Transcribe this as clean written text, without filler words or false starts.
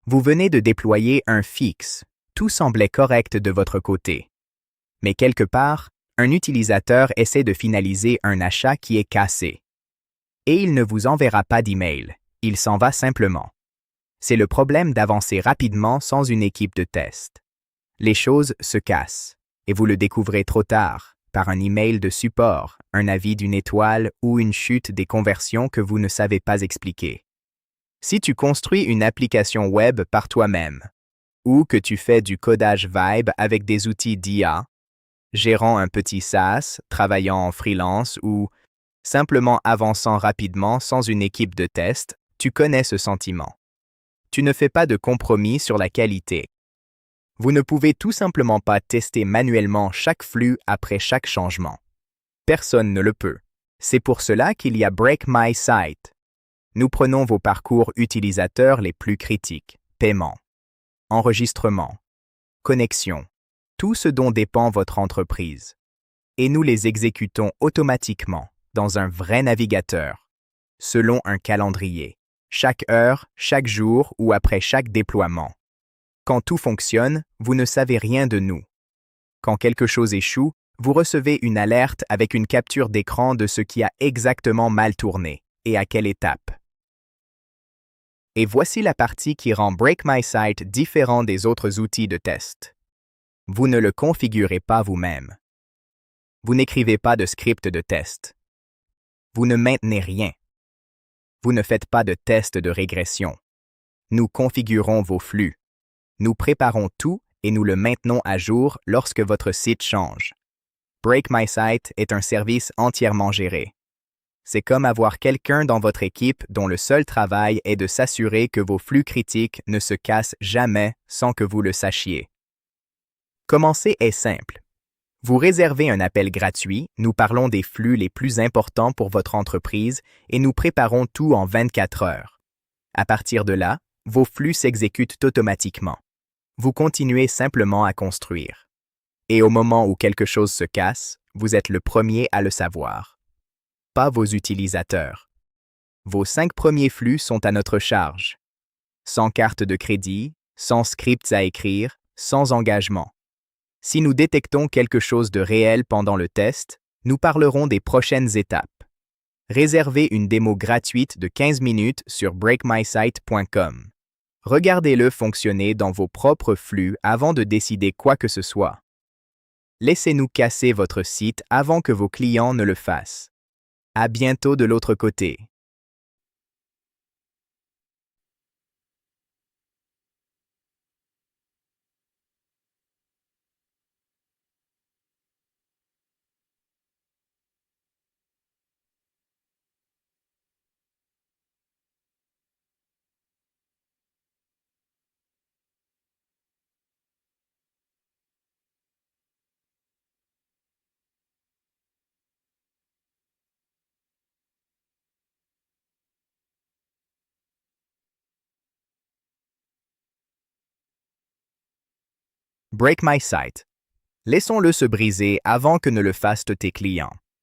Vous venez de déployer un fixe. Tout semblait correct de votre côté. Mais quelque part, un utilisateur essaie de finaliser un achat qui est cassé. Et il ne vous enverra pas d'email, il s'en va simplement. C'est le problème d'avancer rapidement sans une équipe de test. Les choses se cassent, et vous le découvrez trop tard, par un email de support, un avis d'une étoile ou une chute des conversions que vous ne savez pas expliquer. Si tu construis une application web par toi-même, ou que tu fais du codage Vibe avec des outils d'IA, gérant un petit SaaS, travaillant en freelance ou simplement avançant rapidement sans une équipe de test, tu connais ce sentiment. Tu ne fais pas de compromis sur la qualité. Vous ne pouvez tout simplement pas tester manuellement chaque flux après chaque changement. Personne ne le peut. C'est pour cela qu'il y a Break My Site. Nous prenons vos parcours utilisateurs les plus critiques, paiement, enregistrement, connexion, tout ce dont dépend votre entreprise. Et nous les exécutons automatiquement dans un vrai navigateur, selon un calendrier, chaque heure, chaque jour ou après chaque déploiement. Quand tout fonctionne, vous ne savez rien de nous. Quand quelque chose échoue, vous recevez une alerte avec une capture d'écran de ce qui a exactement mal tourné et à quelle étape. Et voici la partie qui rend Break My Site différent des autres outils de test. Vous ne le configurez pas vous-même. Vous n'écrivez pas de script de test. Vous ne maintenez rien. Vous ne faites pas de test de régression. Nous configurons vos flux. Nous préparons tout et nous le maintenons à jour lorsque votre site change. Break My Site est un service entièrement géré. C'est comme avoir quelqu'un dans votre équipe dont le seul travail est de s'assurer que vos flux critiques ne se cassent jamais sans que vous le sachiez. Commencer est simple. Vous réservez un appel gratuit, nous parlons des flux les plus importants pour votre entreprise et nous préparons tout en 24 heures. À partir de là, vos flux s'exécutent automatiquement. Vous continuez simplement à construire. Et au moment où quelque chose se casse, vous êtes le premier à le savoir. Pas vos utilisateurs. Vos 5 premiers flux sont à notre charge. Sans carte de crédit, sans scripts à écrire, sans engagement. Si nous détectons quelque chose de réel pendant le test, nous parlerons des prochaines étapes. Réservez une démo gratuite de 15 minutes sur breakmysite.com. Regardez-le fonctionner dans vos propres flux avant de décider quoi que ce soit. Laissez-nous casser votre site avant que vos clients ne le fassent. À bientôt de l'autre côté. Break My Site. Laissons-le se briser avant que ne le fassent tes clients.